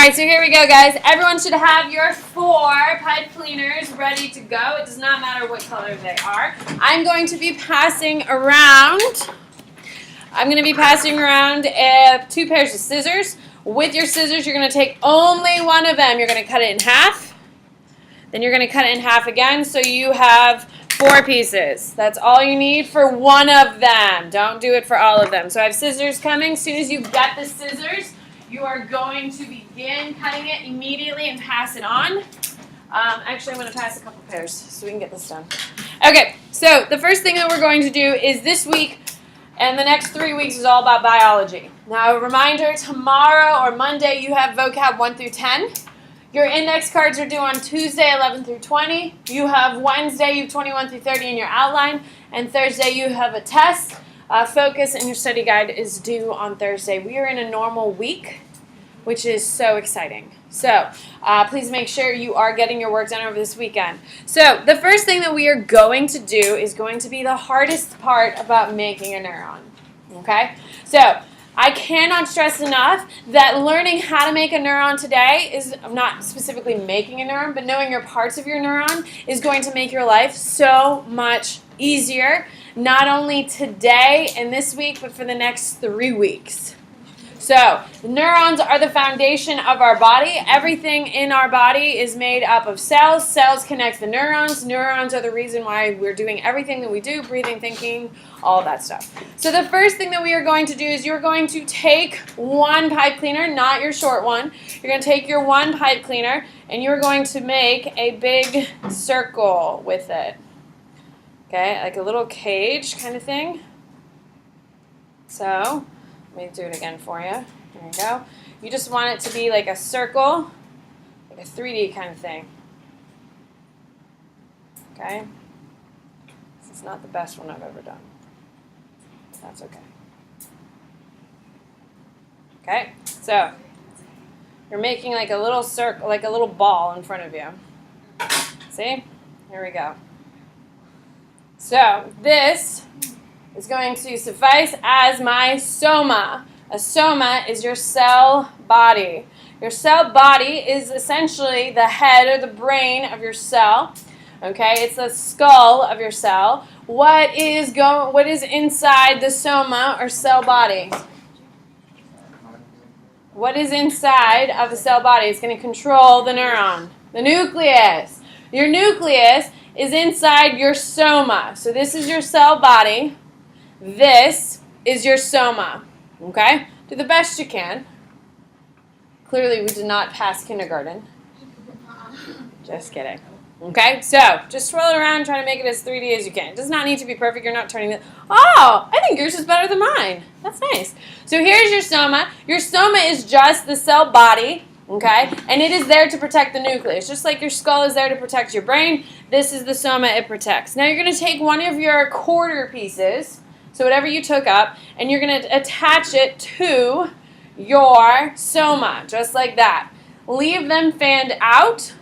right, so here we go, guys. Everyone should have your 4 pipe cleaners ready to go. It does not matter what color they are. I'm going to be passing around 2 pairs of scissors. With your scissors, you're going to take only one of them. You're going to cut it in half. Then you're going to cut it in half again, so you have 4 pieces. That's all you need for one of them. Don't do it for all of them. So I have scissors coming. As soon as you get the scissors, you are going to begin cutting it immediately and pass it on. Actually, I'm going to pass a couple pairs so we can get this done. Okay, so the first thing that we're going to do is this week and the next 3 weeks is all about biology. Now, a reminder, tomorrow or Monday you have vocab 1 through 10. Your index cards are due on Tuesday, 11 through 20. You have Wednesday, you have 21 through 30 in your outline. And Thursday, you have a test. Focus and your study guide is due on Thursday. We are in a normal week, which is so exciting. So please make sure you are getting your work done over this weekend. So the first thing that we are going to do is going to be the hardest part about making a neuron. Okay? So I cannot stress enough that learning how to make a neuron today is not specifically making a neuron, but knowing your parts of your neuron is going to make your life so much easier, not only today and this week, but for the next 3 weeks. So, the neurons are the foundation of our body. Everything in our body is made up of cells. Cells connect the neurons. Neurons are the reason why we're doing everything that we do, breathing, thinking, all of that stuff. So the first thing that we are going to do is you're going to take one pipe cleaner, not your short one. You're going to take your one pipe cleaner and you're going to make a big circle with it. Okay, like a little cage kind of thing. So, let me do it again for you. There you go. You just want it to be like a circle, like a 3D kind of thing. Okay? This is not the best one I've ever done. That's okay. Okay? So, you're making like a little circle, like a little ball in front of you. See? Here we go. So, this is going to suffice as my soma. A soma is your cell body. Your cell body is essentially the head or the brain of your cell. Okay, it's the skull of your cell. What is inside the soma or cell body? What is inside of the cell body? It's going to control the neuron. The nucleus. Your nucleus is inside your soma. So this is your cell body. This is your soma. Okay? Do the best you can. Clearly we did not pass kindergarten. Just kidding. Okay? So, just swirl it around and try to make it as 3D as you can. It does not need to be perfect. You're not turning it. Oh! I think yours is better than mine. That's nice. So here's your soma. Your soma is just the cell body. Okay? And it is there to protect the nucleus. Just like your skull is there to protect your brain, this is the soma it protects. Now you're going to take one of your quarter pieces, so whatever you took up, and you're going to attach it to your soma, just like that. Leave them fanned out.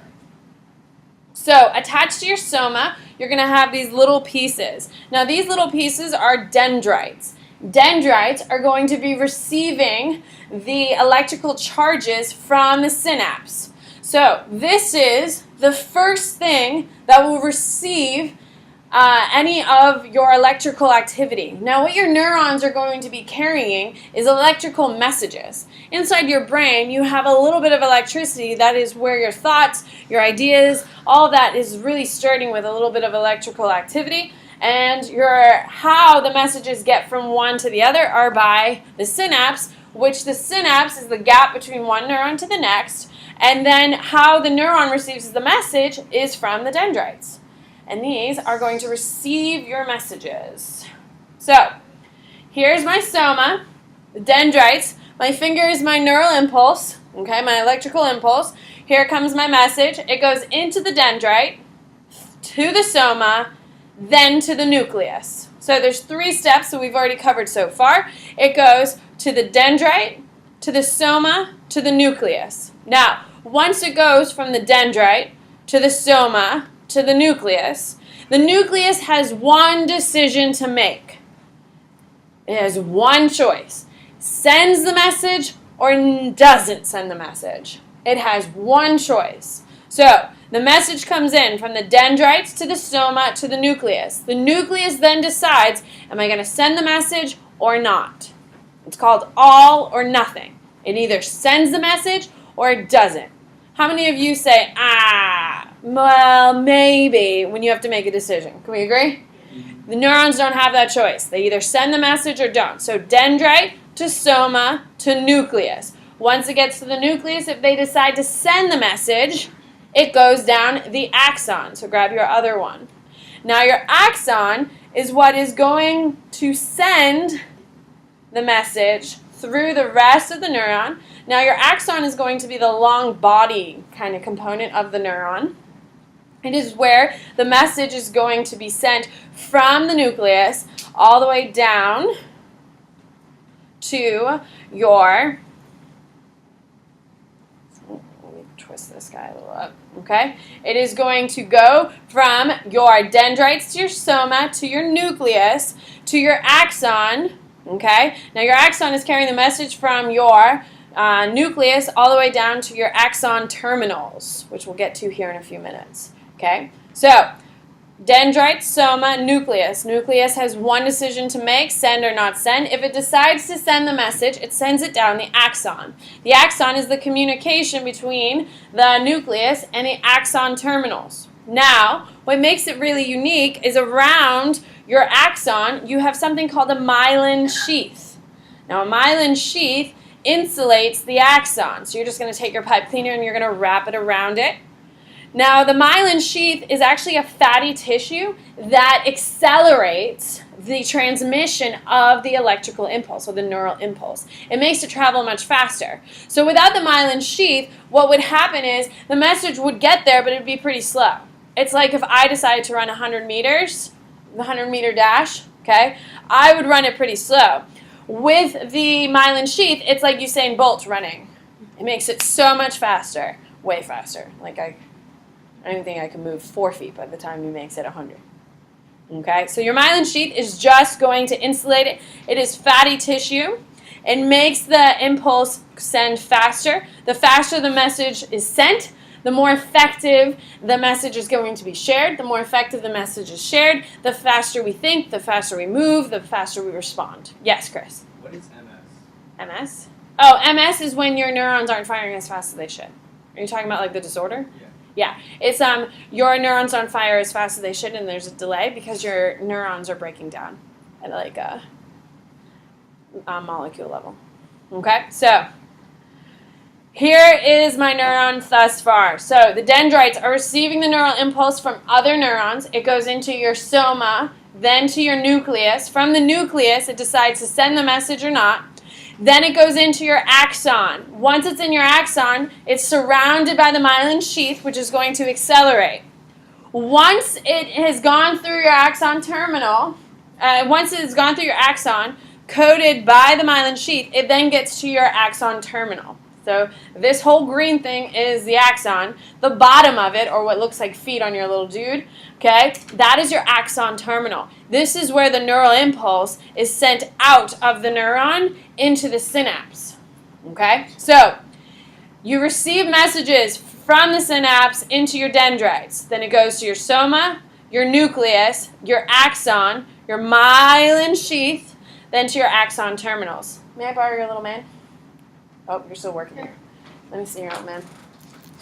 So attached to your soma, you're going to have these little pieces. Now these little pieces are dendrites. Dendrites are going to be receiving the electrical charges from the synapse. So this is the first thing that will receive any of your electrical activity. Now what your neurons are going to be carrying is electrical messages. Inside your brain you have a little bit of electricity. That is where your thoughts, your ideas, all that is really starting with a little bit of electrical activity. And how the messages get from one to the other are by the synapse, which the synapse is the gap between one neuron to the next. And then how the neuron receives the message is from the dendrites. And these are going to receive your messages. So, here's my soma, the dendrites. My finger is my neural impulse, okay, my electrical impulse. Here comes my message. It goes into the dendrite, to the soma, then to the nucleus. So there's 3 steps that we've already covered so far. It goes to the dendrite, to the soma, to the nucleus. Now, once it goes from the dendrite to the soma, to the nucleus has one decision to make. It has one choice. Sends the message or doesn't send the message. It has one choice. So the message comes in from the dendrites to the soma to the nucleus. The nucleus then decides, am I going to send the message or not? It's called all or nothing. It either sends the message or it doesn't. How many of you say, well, maybe, when you have to make a decision? Can we agree? The neurons don't have that choice. They either send the message or don't. So dendrite to soma to nucleus. Once it gets to the nucleus, if they decide to send the message, it goes down the axon. So grab your other one. Now your axon is what is going to send the message through the rest of the neuron. Now your axon is going to be the long body kind of component of the neuron. It is where the message is going to be sent from the nucleus all the way down to your, let me twist this guy a little up, okay? It is going to go from your dendrites to your soma to your nucleus to your axon, okay? Now your axon is carrying the message from your nucleus all the way down to your axon terminals, which we'll get to here in a few minutes. Okay, so dendrites, soma, nucleus. Nucleus has one decision to make, send or not send. If it decides to send the message, it sends it down the axon. The axon is the communication between the nucleus and the axon terminals. Now, what makes it really unique is around your axon, you have something called a myelin sheath. Now, a myelin sheath insulates the axon. So you're just going to take your pipe cleaner and you're going to wrap it around it. Now, the myelin sheath is actually a fatty tissue that accelerates the transmission of the electrical impulse, or the neural impulse. It makes it travel much faster. So without the myelin sheath, what would happen is the message would get there, but it would be pretty slow. It's like if I decided to run 100 meters, the 100-meter dash, okay, I would run it pretty slow. With the myelin sheath, it's like Usain Bolt running. It makes it so much faster, way faster. Like I don't even think I can move 4 feet by the time he makes it 100. Okay, so your myelin sheath is just going to insulate it. It is fatty tissue. It makes the impulse send faster. The faster the message is sent, the more effective the message is going to be shared. The more effective the message is shared, the faster we think, the faster we move, the faster we respond. Yes, Chris? What is MS? MS? Oh, MS is when your neurons aren't firing as fast as they should. Are you talking about like the disorder? Yeah. Yeah, it's your neurons don't fire as fast as they should, and there's a delay because your neurons are breaking down at like a molecule level. Okay, so here is my neuron thus far. So the dendrites are receiving the neural impulse from other neurons. It goes into your soma, then to your nucleus. From the nucleus, it decides to send the message or not. Then it goes into your axon. Once it's in your axon, it's surrounded by the myelin sheath, which is going to accelerate. Once it has gone through your axon terminal, coated by the myelin sheath, it then gets to your axon terminal. So this whole green thing is the axon. The bottom of it, or what looks like feet on your little dude, okay, that is your axon terminal. This is where the neural impulse is sent out of the neuron into the synapse. Okay, so you receive messages from the synapse into your dendrites. Then it goes to your soma, your nucleus, your axon, your myelin sheath, then to your axon terminals. May I borrow your little man? Oh, you're still working here. Let me see your old man.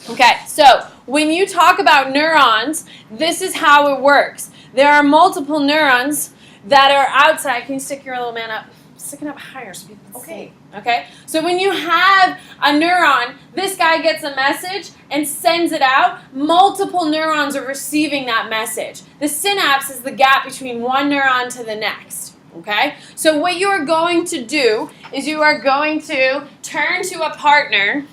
Okay, so when you talk about neurons, this is how it works. There are multiple neurons that are outside. Can you stick your little man up? Stick it up higher so people can see. Okay, so when you have a neuron, this guy gets a message and sends it out. Multiple neurons are receiving that message. The synapse is the gap between one neuron to the next. Okay, so what you are going to do is you are going to turn to a partner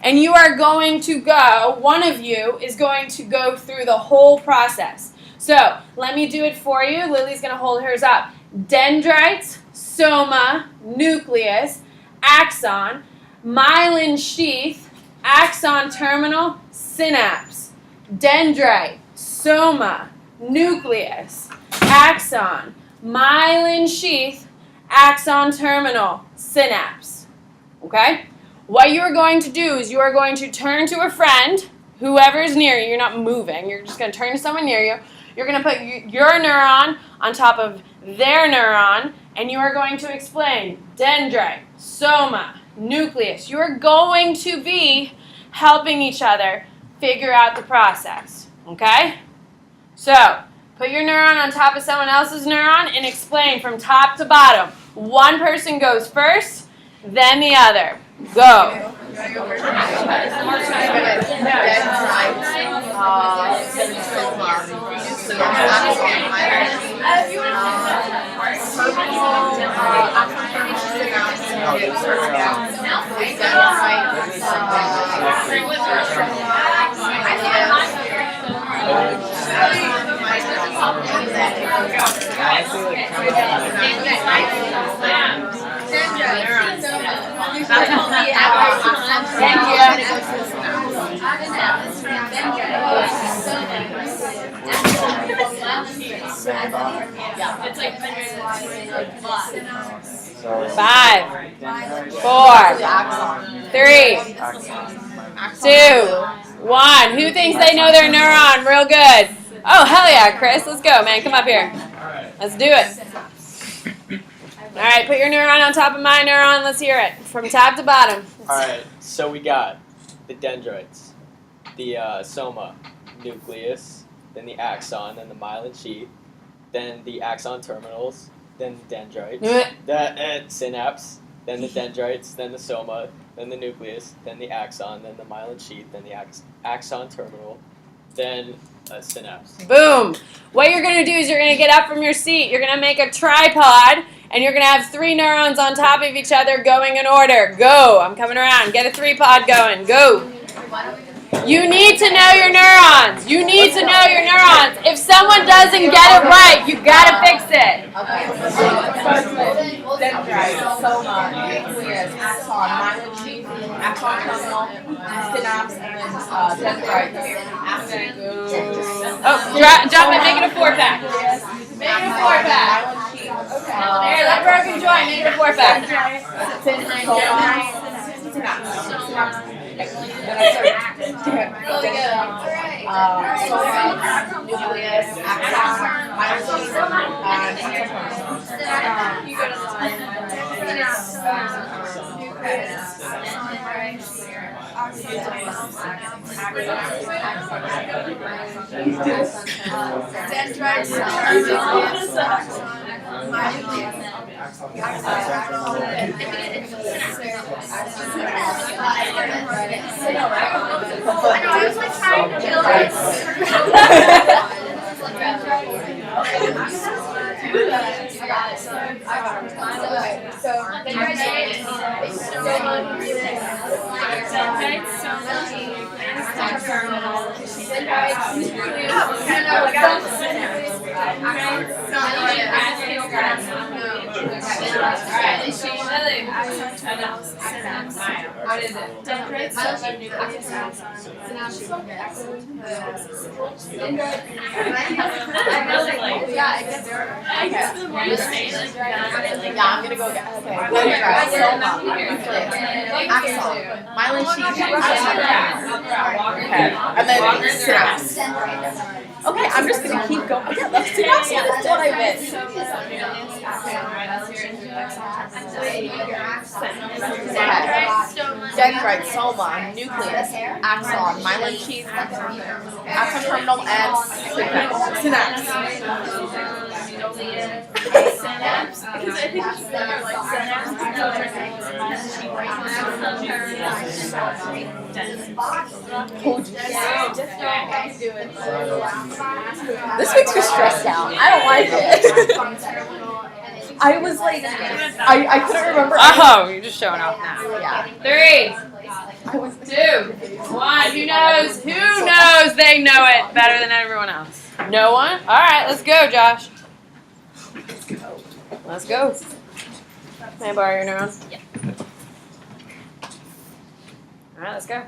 and you are going to go, one of you is going to go through the whole process. So let me do it for you. Lily's going to hold hers up. Dendrites, soma, nucleus, axon, myelin sheath, axon terminal, synapse. Dendrite, soma, nucleus, axon, myelin sheath, axon terminal, synapse. Okay? what you are going to do is you are going to turn to a friend, whoever is near you. You're not moving. You're just going to turn to someone near you. You're going to put your neuron on top of their neuron, and you are going to explain dendrite, soma, nucleus. You are going to be helping each other figure out the process, okay? So, put your neuron on top of someone else's neuron and explain from top to bottom. One person goes first, then the other. Go. Five, 4, 3, 2, 1. Who thinks they know their neuron real good? Oh, hell yeah, Chris. Let's go, man. Come up here. Let's do it. All right, put your neuron on top of my neuron. Let's hear it from top to bottom. All right, so we got the dendrites, the soma, nucleus, then the axon, then the myelin sheath, then the axon terminals, then the dendrites, the synapse, then the dendrites, then the soma, then the nucleus, then the axon, then the myelin sheath, then the axon terminal, then a synapse. Boom. What you're going to do is you're going to get up from your seat. You're going to make a tripod, and you're going to have 3 neurons on top of each other going in order. Go. I'm coming around. Get a 3-pod going. Go. You need to know your neurons. You need to know your neurons. If someone doesn't get it right, you got to fix it. Dendrite, soma, nucleus, axon, myelin sheath, axon terminal, synapse, and then dendrite. Oh, drop it. Make it a 4-pack. Make it a 4-pack. Here, let Broken join. Make it a 4-pack. Soma, nucleus, axon, myelin I was like trying to build it. What is it? Yeah, I'm gonna go get. Okay. Soma, axon, myelin sheath, okay, and then synapse. Okay, I'm just gonna keep going. Yeah, that's synapse. That's what I missed. Dendrite, soma, nucleus, axon, myelin sheath, axon terminal, and synapse. Synapse, because I think it's better like This makes me stressed out. I don't like it. I was like, I couldn't remember. Oh, you're just showing off now. Yeah. 3, 2, 1. Who knows? Who knows they know it better than everyone else? No one? All right, let's go, Josh. Let's go. May I borrow your neuron? Yeah. All right, let's go.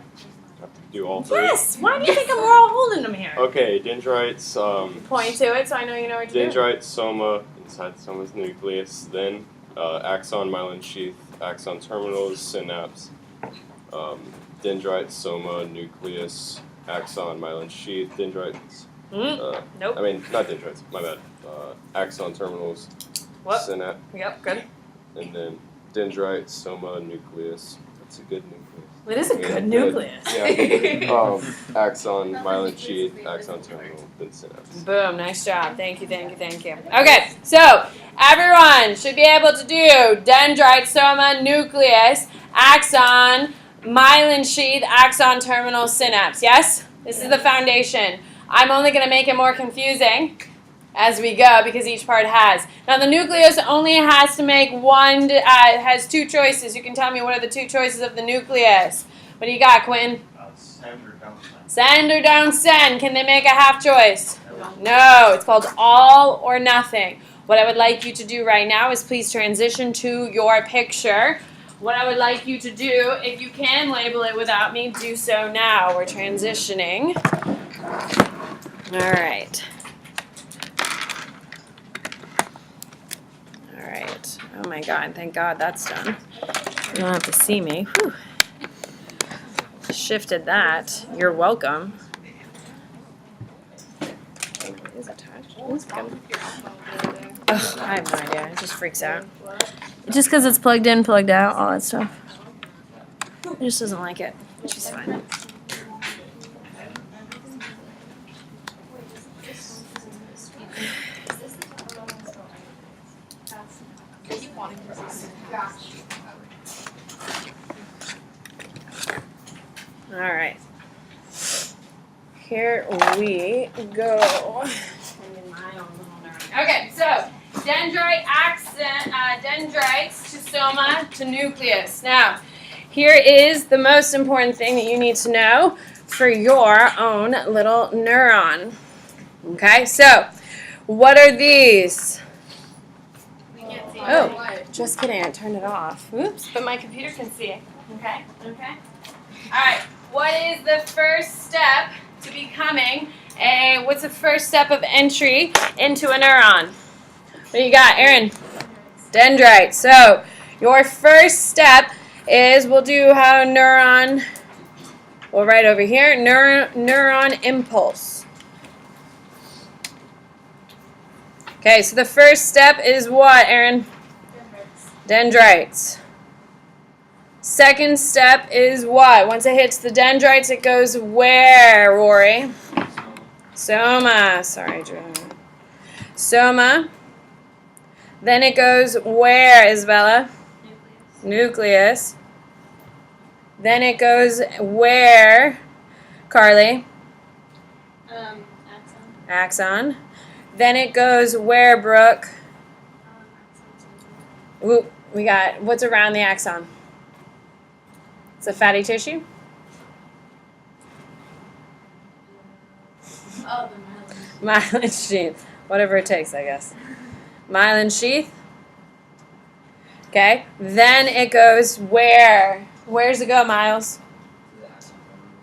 Do all 3? Yes. Why do you think we're all holding them here? Okay, dendrites, Point to it so I know you know what to do. dendrite, soma, inside the soma's nucleus, then axon, myelin sheath, axon terminals, synapse, Dendrites, soma, nucleus, axon, myelin sheath, dendrites. Nope. I mean, not dendrites, my bad. Axon terminals, What? synapse, Yep, good. and then dendrites, soma, nucleus. That's a good nucleus. It is a good nucleus. Yeah. Axon, myelin sheath, axon terminal, then synapse. Boom, nice job. Thank you, thank you, thank you. Okay, so everyone should be able to do dendrite, soma, nucleus, axon, myelin sheath, axon terminal, synapse. Yes? This is the foundation. I'm only going to make it more confusing as we go because each part has. Now the nucleus only has to make one, has two choices. You can tell me what are the two choices of the nucleus. What do you got, Quinn? Send or don't send. Send or don't send. Can they make a half choice? No, it's called all or nothing. What I would like you to do right now is please transition to your picture. What I would like you to do, if you can label it without me, do so now. We're transitioning. All right. All right. Oh my God, thank God that's done. You don't have to see me. Whew. Shifted that. You're welcome. It is attached. It's good. Ugh, I have no idea. It just freaks out. Just because it's plugged in, plugged out, all that stuff. It just doesn't like it. She's fine. All right. Here we go. Okay, so dendrites to soma to nucleus. Now, here is the most important thing that you need to know for your own little neuron. Okay, so what are these? Oh, just kidding. I turned it off. Oops, but my computer can see it. Okay, okay. All right, what is the first step to becoming what's the first step of entry into a neuron? What do you got, Aaron? Dendrite. So your first step is we'll do how neuron, we'll write over here, neuron impulse. Okay, so the first step is what, Aaron? Dendrites. Second step is what? Once it hits the dendrites, it goes where, Rory? Soma. Sorry, Drew. Soma. Then it goes where, Isabella? Nucleus. Then it goes where, Carly? Axon. Then it goes where, Brooke? Ooh, we got, what's around the axon? It's a fatty tissue? Oh, the Myelin sheath. Whatever it takes, I guess. Myelin sheath. Okay. Then it goes where? Where's it go, Miles?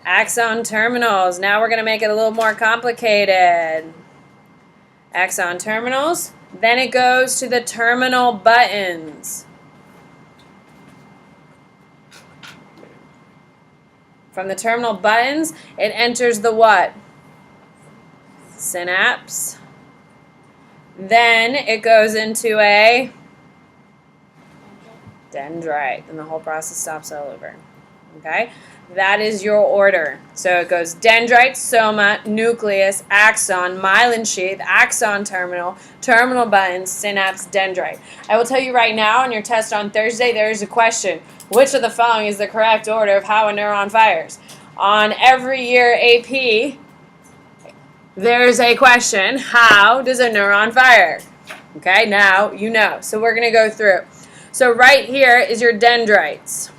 Axon terminals. Now we're going to make it a little more complicated. Axon terminals. Then it goes to the terminal buttons. From the terminal buttons, it enters the what? Synapse. Then it goes into a dendrite, and the whole process stops all over. Okay? That is your order. So it goes dendrite, soma, nucleus, axon, myelin sheath, axon terminal, terminal buttons, synapse, dendrite. I will tell you right now on your test on Thursday, there is a question. Which of the following is the correct order of how a neuron fires? On every year AP, there's a question, how does a neuron fire? Okay, now you know. So we're going to go through. So right here is your dendrites.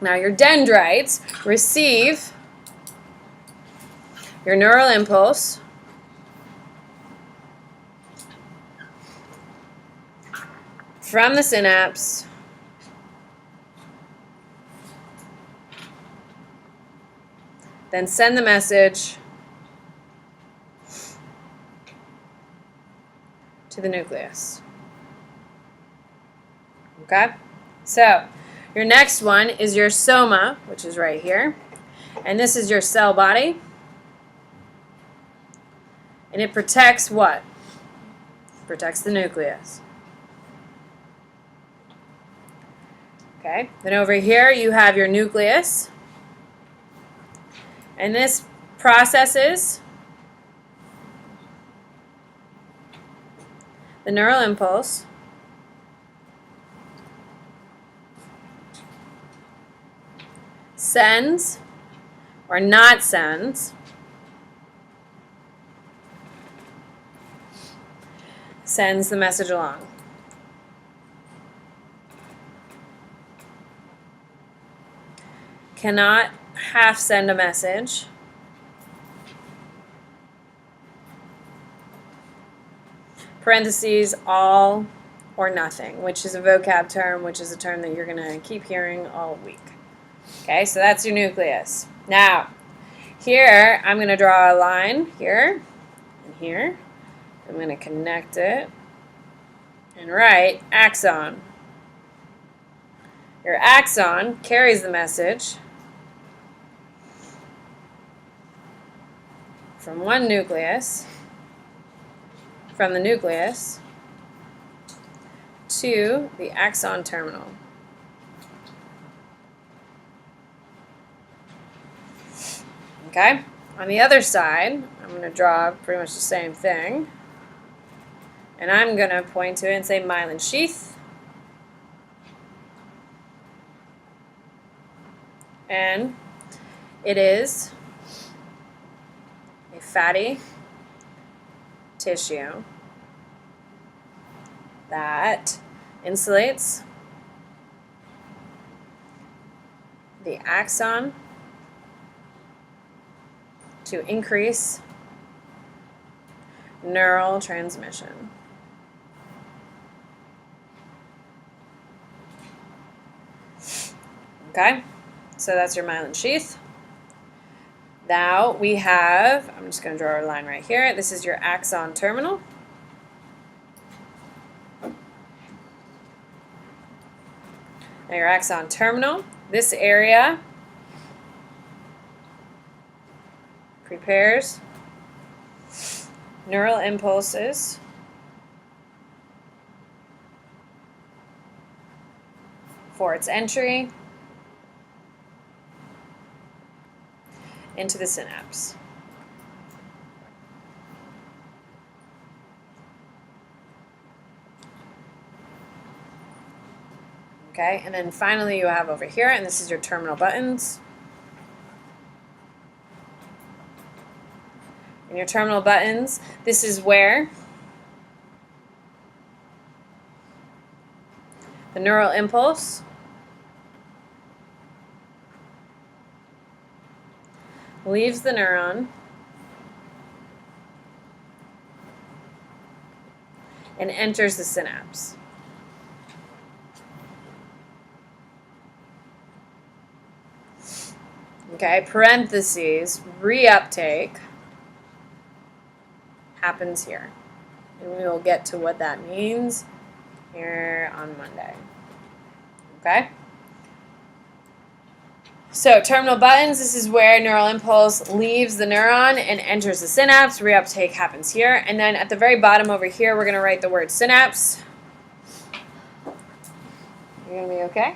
Now your dendrites receive your neural impulse from the synapse then send the message to the nucleus. Okay? So, Your next one is your soma, which is right here. And this is your cell body. And it protects what? Protects the nucleus. Okay, then over here you have your nucleus. And this processes the neural impulse sends or not sends the message along. Cannot half send a message. Parentheses, all or nothing, which is a vocab term, which is a term that you're going to keep hearing all week. Okay, so that's your nucleus. Now, here I'm going to draw a line here and here. I'm going to connect it and write axon. Your axon carries the message from one nucleus, from the nucleus to the axon terminal. Okay, on the other side, I'm going to draw pretty much the same thing. And I'm going to point to it and say myelin sheath. And it is a fatty tissue that insulates the axon to increase neural transmission. Okay, so that's your myelin sheath. Now we have, I'm just going to draw a line right here. This is your axon terminal. Now your axon terminal, this area prepares neural impulses for its entry into the synapse. Okay, and then finally you have over here, and this is your terminal buttons. And your terminal buttons, this is where the neural impulse leaves the neuron and enters the synapse. Okay, parentheses, reuptake happens here. And we will get to what that means here on Monday. Okay? So terminal buttons, this is where neural impulse leaves the neuron and enters the synapse. Reuptake happens here. And then at the very bottom over here, we're going to write the word synapse. You're going to be okay?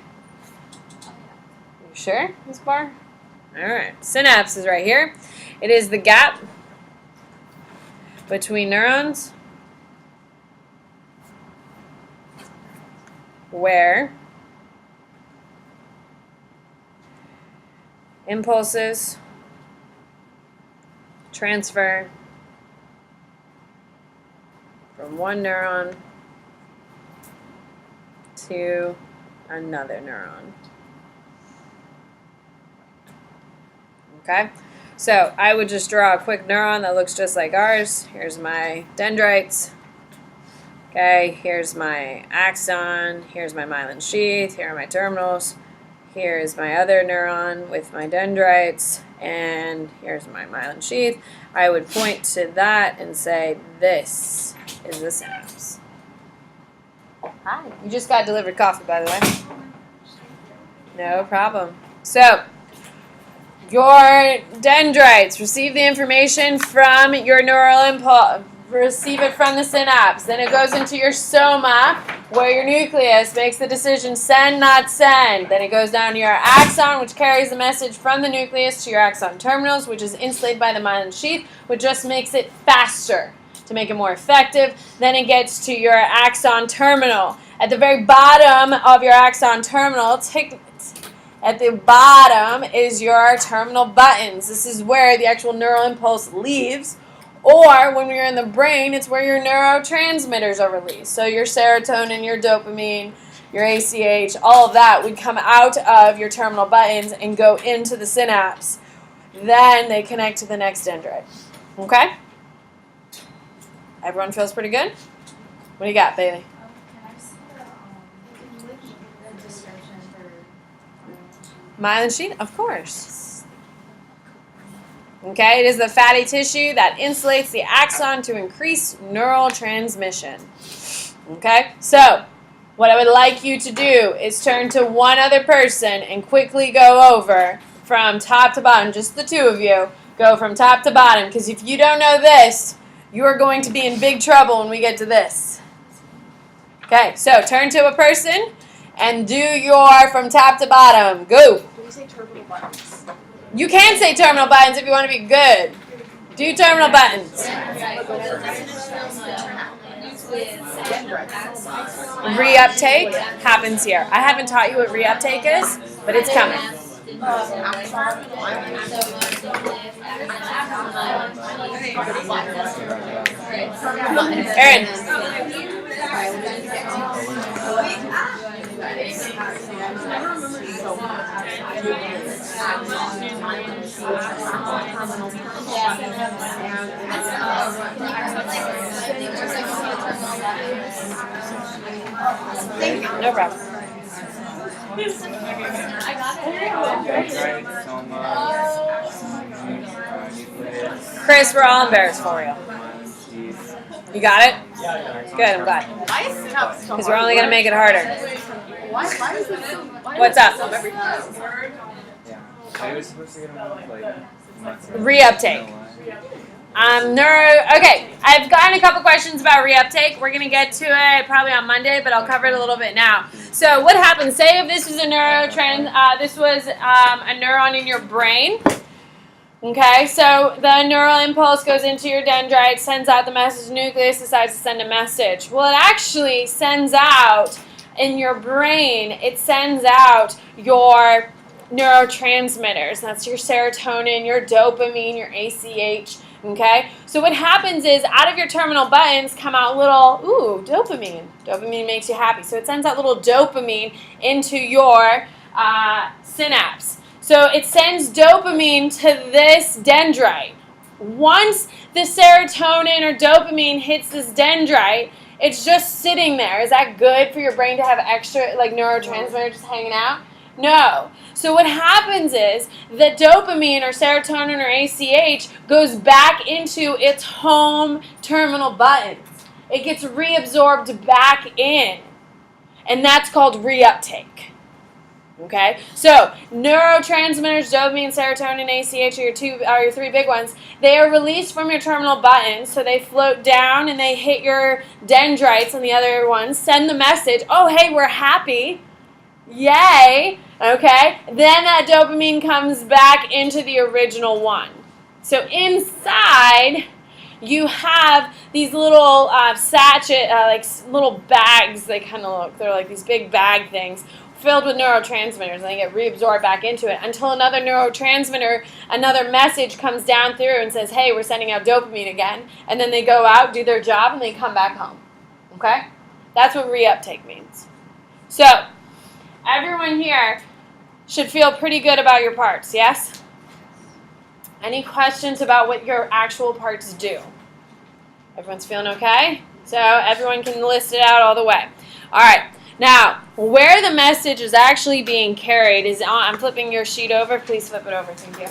You sure, Ms. Barr? All right. Synapse is right here. It is the gap between neurons where impulses transfer from one neuron to another neuron. Okay, so I would just draw a quick neuron that looks just like ours. Here's my dendrites. Okay, here's my axon. Here's my myelin sheath. Here are my terminals. Here is my other neuron with my dendrites, and here's my myelin sheath. I would point to that and say, this is the synapse. Hi. You just got delivered coffee, by the way. No problem. So, your dendrites receive the information from your neural impulse, receive it from the synapse. Then it goes into your soma, where your nucleus makes the decision send, not send. Then it goes down to your axon, which carries the message from the nucleus to your axon terminals, which is insulated by the myelin sheath, which just makes it faster to make it more effective. Then it gets to your axon terminal. At the very bottom of your axon terminal, at the bottom is your terminal buttons. This is where the actual neural impulse leaves. Or when you're in the brain, it's where your neurotransmitters are released. So your serotonin, your dopamine, your ACH, all of that would come out of your terminal buttons and go into the synapse. Then they connect to the next dendrite. Okay? Everyone feels pretty good? What do you got, Bailey? Can I see the description for Myelin sheath? Of course. Okay, it is the fatty tissue that insulates the axon to increase neural transmission. Okay, so what I would like you to do is turn to one other person and quickly go over from top to bottom, just the two of you. Go from top to bottom, because if you don't know this, you are going to be in big trouble when we get to this. Okay, so turn to a person and do your from top to bottom. Go. Do we say terminal buttons? You can say terminal buttons if you want to be good. Do terminal buttons. Reuptake happens here. I haven't taught you what reuptake is, but it's coming. Erin. No problem. Chris, we're all embarrassed for you. You got it? Good, I'm glad. Why is it so Because we're only going to make it harder. Why is it so? What's up? Every time? I was supposed to get them like Reuptake. Okay, I've gotten a couple questions about reuptake. We're going to get to it probably on Monday, but I'll cover it a little bit now. So what happens, say if this was a this was a neuron in your brain. Okay, so the neural impulse goes into your dendrite, sends out the message, nucleus decides to send a message. Well, it actually sends out, in your brain, it sends out your neurotransmitters. That's your serotonin, your dopamine, your ACH. Okay, so what happens is out of your terminal buttons come out little, dopamine. Dopamine makes you happy. So it sends out little dopamine into your synapse. So it sends dopamine to this dendrite. Once the serotonin or dopamine hits this dendrite, it's just sitting there. Is that good for your brain to have extra like neurotransmitters just hanging out? No. So what happens is the dopamine or serotonin or ACH goes back into its home terminal buttons. It gets reabsorbed back in. And that's called reuptake. Okay? So neurotransmitters, dopamine, serotonin, ACH are your three big ones. They are released from your terminal buttons, so they float down and they hit your dendrites and the other ones, send the message, oh, hey, we're happy. Yay, okay? Then that dopamine comes back into the original one. So inside, you have these little like little bags, they kind of look, they're like these big bag things filled with neurotransmitters, and they get reabsorbed back into it until another neurotransmitter, another message comes down through and says, hey, we're sending out dopamine again, and then they go out, do their job, and they come back home. Okay? That's what reuptake means. So, everyone here should feel pretty good about your parts, yes? Any questions about what your actual parts do? Everyone's feeling okay? So everyone can list it out all the way. All right. Now, where the message is actually being carried is on. I'm flipping your sheet over. Please flip it over. Thank you.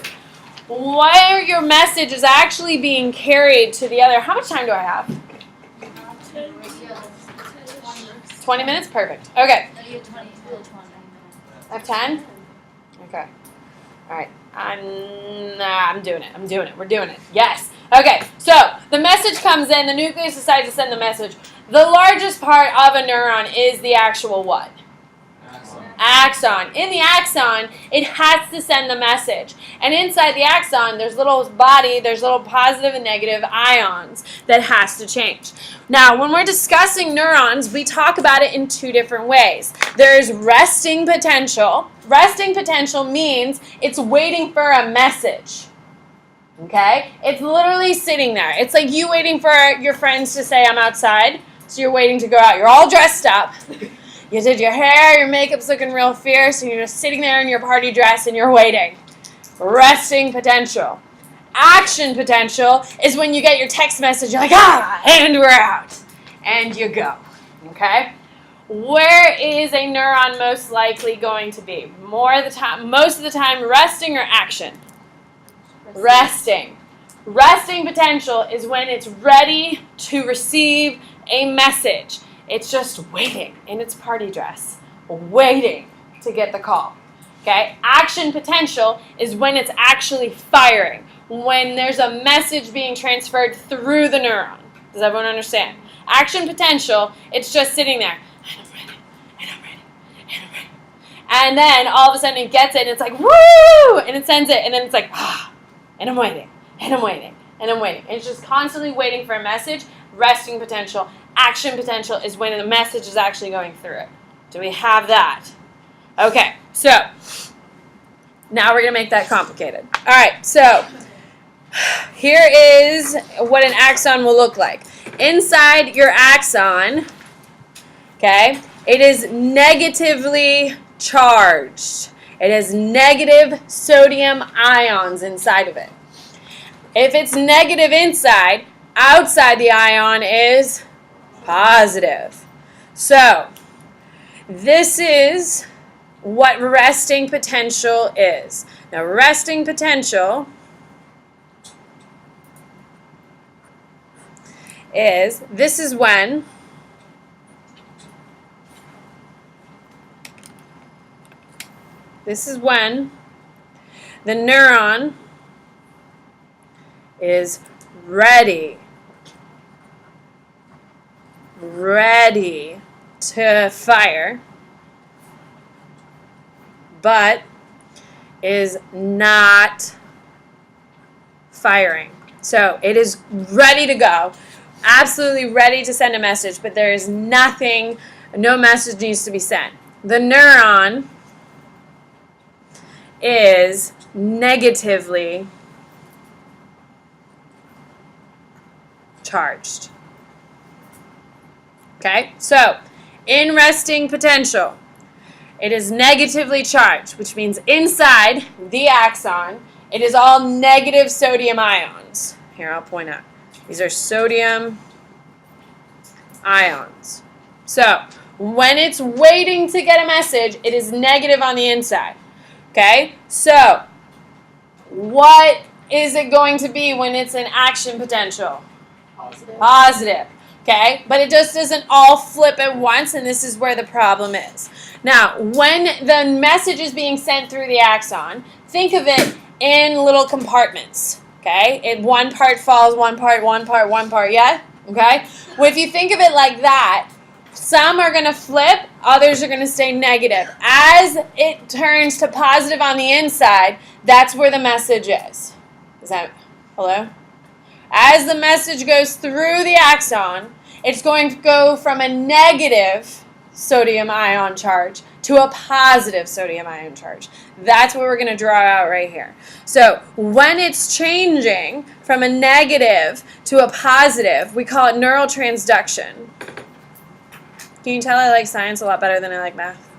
Where your message is actually being carried to the other. How much time do I have? 20 minutes? Perfect. Okay. I have 10? Okay. All right. I'm doing it. We're doing it. Yes. Okay. So the message comes in. The nucleus decides to send the message. The largest part of a neuron is the actual what? Axon. In the axon, it has to send the message. And inside the axon, there's little positive and negative ions that has to change. Now, when we're discussing neurons, we talk about it in two different ways. There's resting potential. Resting potential means it's waiting for a message. Okay? It's literally sitting there. It's like you waiting for your friends to say, I'm outside. So you're waiting to go out. You're all dressed up. You did your hair, your makeup's looking real fierce, and you're just sitting there in your party dress and you're waiting. Resting potential. Action potential is when you get your text message, you're like, and we're out. And you go. Okay? Where is a neuron most likely going to be? Most of the time, resting or action? Resting. Resting potential is when it's ready to receive a message. It's just waiting in its party dress, waiting to get the call. Okay? Action potential is when it's actually firing, when there's a message being transferred through the neuron. Does everyone understand? Action potential, it's just sitting there. And I'm ready, and I'm ready, and I'm ready. And then all of a sudden it gets it, and it's like, woo! And it sends it, and then it's like, and I'm waiting, and I'm waiting, and I'm waiting. And it's just constantly waiting for a message. Resting potential. Action potential is when the message is actually going through it. Do we have that? Okay, so now we're going to make that complicated. All right, so here is what an axon will look like. Inside your axon, okay, it is negatively charged. It has negative sodium ions inside of it. If it's negative inside, outside the ion is positive. So, this is what resting potential is. Now, resting potential is when the neuron is ready to fire, but is not firing. So it is ready to go, absolutely ready to send a message, but there is nothing, no message needs to be sent. The neuron is negatively charged. Okay, so in resting potential, it is negatively charged, which means inside the axon, it is all negative sodium ions. Here, I'll point out. These are sodium ions. So, when it's waiting to get a message, it is negative on the inside. Okay, so what is it going to be when it's in action potential? Positive. Okay, but it just doesn't all flip at once, and this is where the problem is. Now, when the message is being sent through the axon, think of it in little compartments. Okay, one part falls, one part, yeah? Okay? Well, if you think of it like that, some are going to flip, others are going to stay negative. As it turns to positive on the inside, that's where the message is. Is that, hello? As the message goes through the axon, it's going to go from a negative sodium ion charge to a positive sodium ion charge. That's what we're going to draw out right here. So when it's changing from a negative to a positive, we call it neural transduction. Can you tell I like science a lot better than I like math?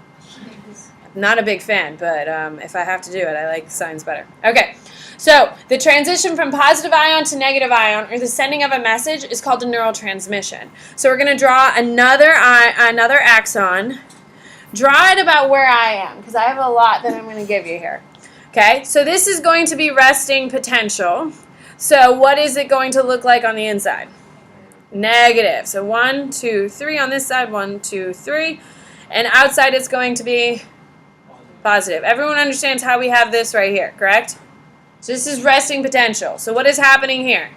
Not a big fan, but if I have to do it, I like science better. Okay. So, the transition from positive ion to negative ion, or the sending of a message, is called a neural transmission. So, we're going to draw another axon. Draw it about where I am, because I have a lot that I'm going to give you here. Okay, so this is going to be resting potential. So, what is it going to look like on the inside? Negative. So, 1, 2, 3 on this side, 1, 2, 3. And outside it's going to be positive. Everyone understands how we have this right here, correct? So this is resting potential. So what is happening here?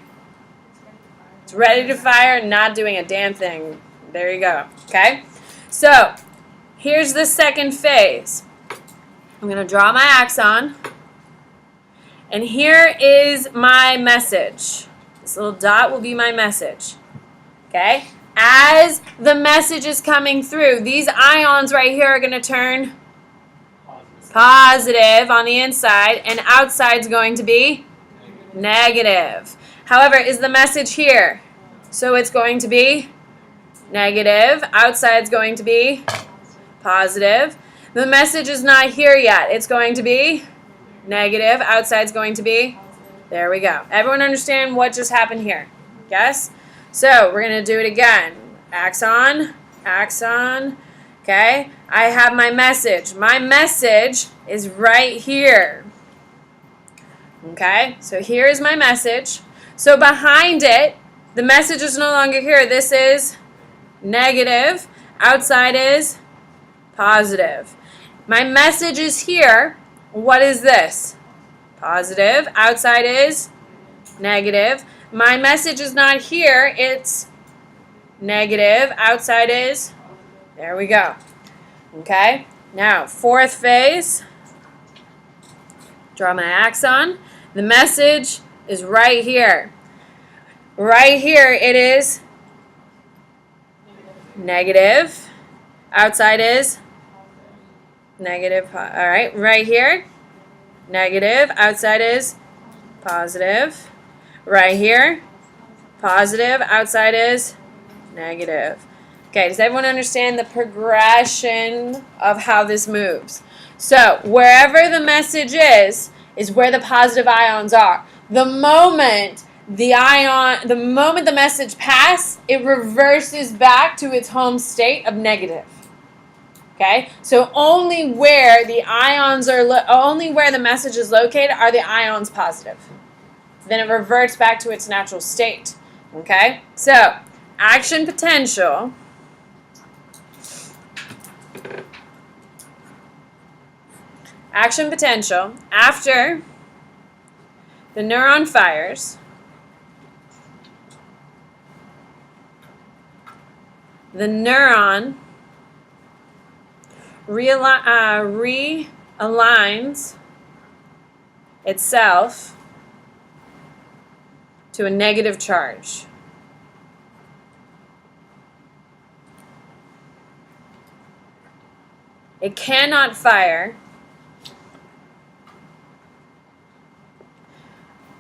It's ready to fire, not doing a damn thing. There you go, okay? So here's the second phase. I'm going to draw my axon. And here is my message. This little dot will be my message, okay? As the message is coming through, these ions right here are going to turn positive on the inside, and outside's going to be negative. However, is the message here? So it's going to be negative. Outside's going to be positive. The message is not here yet. It's going to be negative. Outside's going to be, there we go. Everyone understand what just happened here? Yes? So we're going to do it again. Axon, axon. Okay, I have my message. My message is right here. Okay, so here is my message. So behind it, the message is no longer here. This is negative. Outside is positive. My message is here. What is this? Positive. Outside is negative. My message is not here. It's negative. Outside is, there we go. Okay, now fourth phase. Draw my axon. The message is right here. Right here it is negative. Outside is negative. All right, right here, negative. Outside is positive. Right here, positive. Outside is negative. Okay, does everyone understand the progression of how this moves? So wherever the message is where the positive ions are. The moment the message passes, it reverses back to its home state of negative. Okay, so only where the ions are, only where the message is located are the ions positive. Then it reverts back to its natural state. Okay, so action potential. Action potential after the neuron fires. The neuron realigns itself to a negative charge. It cannot fire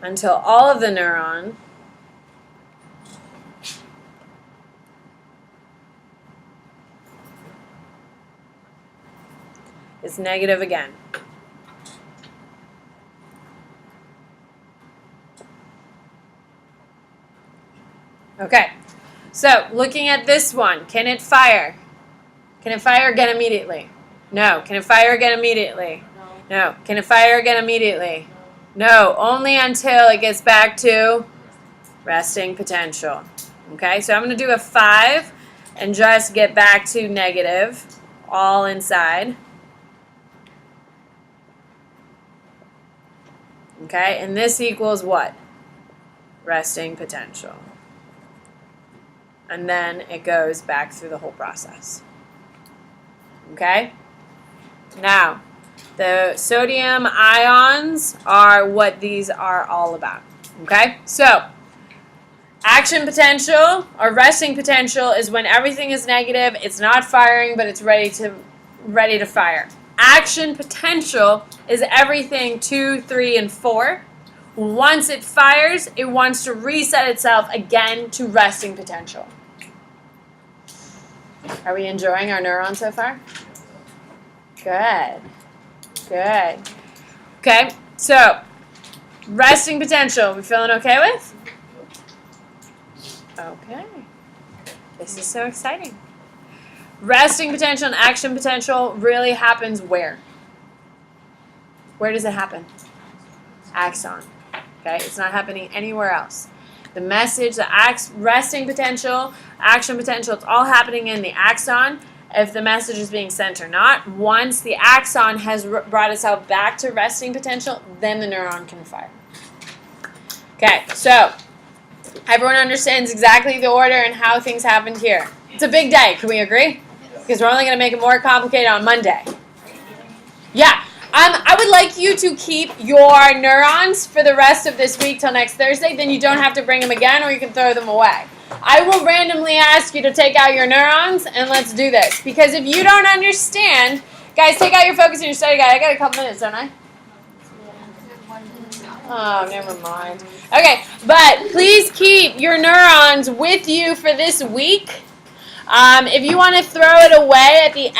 until all of the neuron is negative again. Okay, so looking at this one, can it fire? Can it fire again immediately? No. Can it fire again immediately? No. Can it fire again immediately? No, only until it gets back to resting potential. Okay, so I'm going to do a 5 and just get back to negative, all inside. Okay, and this equals what? Resting potential. And then it goes back through the whole process. Okay? Now, the sodium ions are what these are all about. Okay? So, action potential or resting potential is when everything is negative, it's not firing, but it's ready to fire. Action potential is everything 2, 3, and 4. Once it fires, it wants to reset itself again to resting potential. Are we enjoying our neuron so far? Good. Good. Okay, so resting potential, we feeling okay with? Okay. This is so exciting. Resting potential and action potential really happens where? Where does it happen? Axon. Okay, it's not happening anywhere else. The message, the resting potential, action potential, it's all happening in the axon. if the message is being sent or not. Once the axon has brought itself back to resting potential, then the neuron can fire. Okay, so everyone understands exactly the order and how things happened here. It's a big day, can we agree? Because we're only going to make it more complicated on Monday. Yeah, I would like you to keep your neurons for the rest of this week till next Thursday. Then you don't have to bring them again, or you can throw them away. I will randomly ask you to take out your neurons, and let's do this. Because if you don't understand, guys, take out your focus and your study guide. I got a couple minutes, don't I? Oh, never mind. Okay, but please keep your neurons with you for this week. If you want to throw it away at the end,